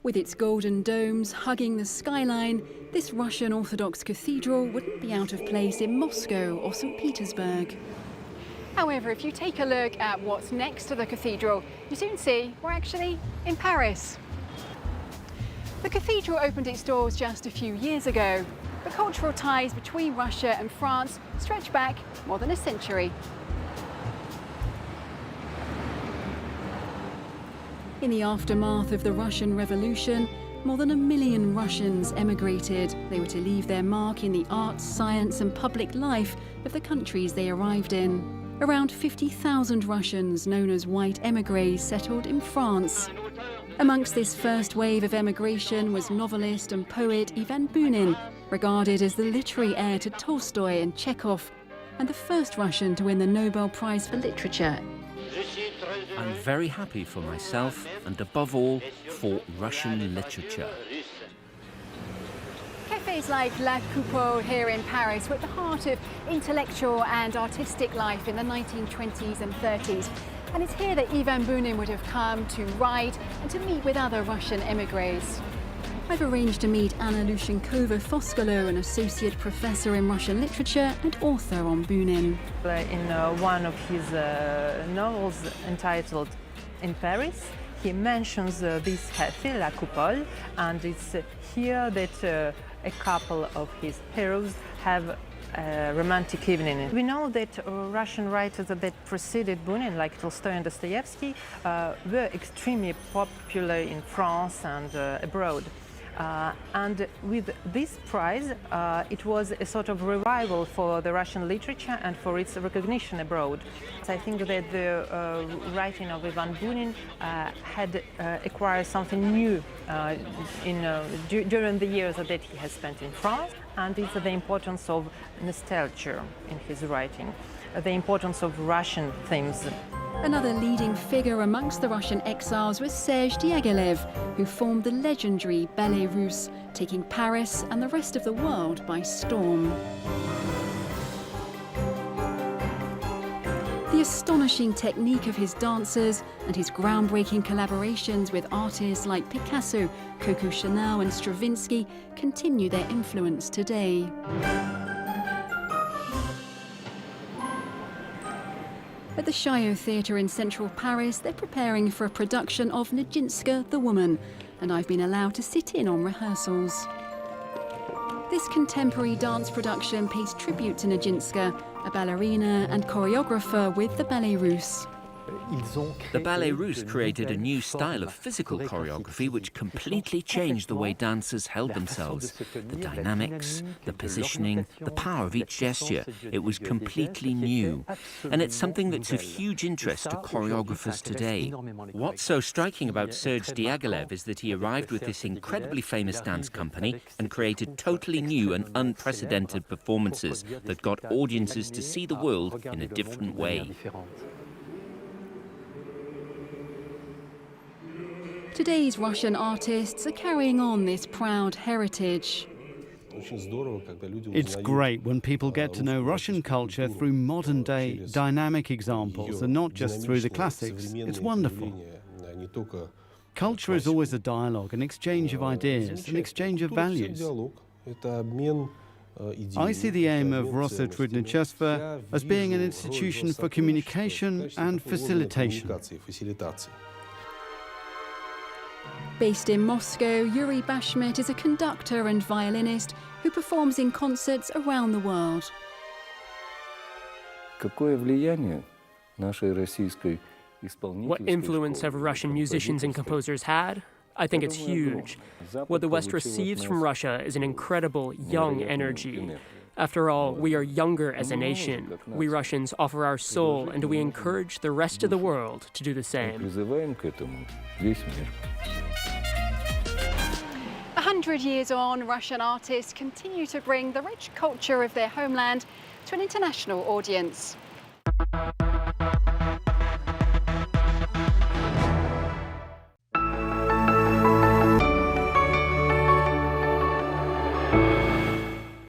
With its golden domes hugging the skyline, this Russian Orthodox cathedral wouldn't be out of place in Moscow or St. Petersburg. However, if you take a look at what's next to the cathedral, you soon see we're actually in Paris. The cathedral opened its doors just a few years ago, but cultural ties between Russia and France stretch back more than a century. In the aftermath of the Russian Revolution, more than 1 million Russians emigrated. They were to leave their mark in the arts, science and public life of the countries they arrived in. Around 50,000 Russians, known as white émigrés, settled in France. Amongst this first wave of emigration was novelist and poet Ivan Bunin, regarded as the literary heir to Tolstoy and Chekhov, and the first Russian to win the Nobel Prize for Literature. I'm very happy for myself and, above all, for Russian literature. Cafes like La Coupole here in Paris were at the heart of intellectual and artistic life in the 1920s and 30s. And it's here that Ivan Bunin would have come to write and to meet with other Russian émigrés. I've arranged to meet Anna Lushenkova-Foskolo, an associate professor in Russian literature and author on Bunin. In one of his novels entitled In Paris, he mentions this cafe, La Coupole, and it's here that a couple of his heroes have a romantic evening. We know that Russian writers that preceded Bunin, like Tolstoy and Dostoevsky, were extremely popular in France and abroad. And with this prize, it was a sort of revival for the Russian literature and for its recognition abroad. So I think that the writing of Ivan Bunin had acquired something new during the years that he has spent in France, and it's the importance of nostalgia in his writing, the importance of Russian themes. Another leading figure amongst the Russian exiles was Serge Diaghilev, who formed the legendary Ballet Russe, taking Paris and the rest of the world by storm. The astonishing technique of his dancers and his groundbreaking collaborations with artists like Picasso, Coco Chanel and Stravinsky continue their influence today. At the Chaillot Theatre in central Paris, they're preparing for a production of Nijinsky the Woman, and I've been allowed to sit in on rehearsals. This contemporary dance production pays tribute to Nijinsky, a ballerina and choreographer with the Ballet Russe. The Ballet Russe created a new style of physical choreography which completely changed the way dancers held themselves. The dynamics, the positioning, the power of each gesture. It was completely new. And it's something that's of huge interest to choreographers today. What's so striking about Serge Diaghilev is that he arrived with this incredibly famous dance company and created totally new and unprecedented performances that got audiences to see the world in a different way. Today's Russian artists are carrying on this proud heritage. It's great when people get to know Russian culture through modern-day dynamic examples and not just through the classics. It's wonderful. Culture is always a dialogue, an exchange of ideas, an exchange of values. I see the aim of Rosso-Trudničestvo as being an institution for communication and facilitation. Based in Moscow, Yuri Bashmet is a conductor and violinist who performs in concerts around the world. What influence have Russian musicians and composers had? I think it's huge. What the West receives from Russia is an incredible young energy. After all, we are younger as a nation. We Russians offer our soul, and we encourage the rest of the world to do the same. 100 years on, Russian artists continue to bring the rich culture of their homeland to an international audience.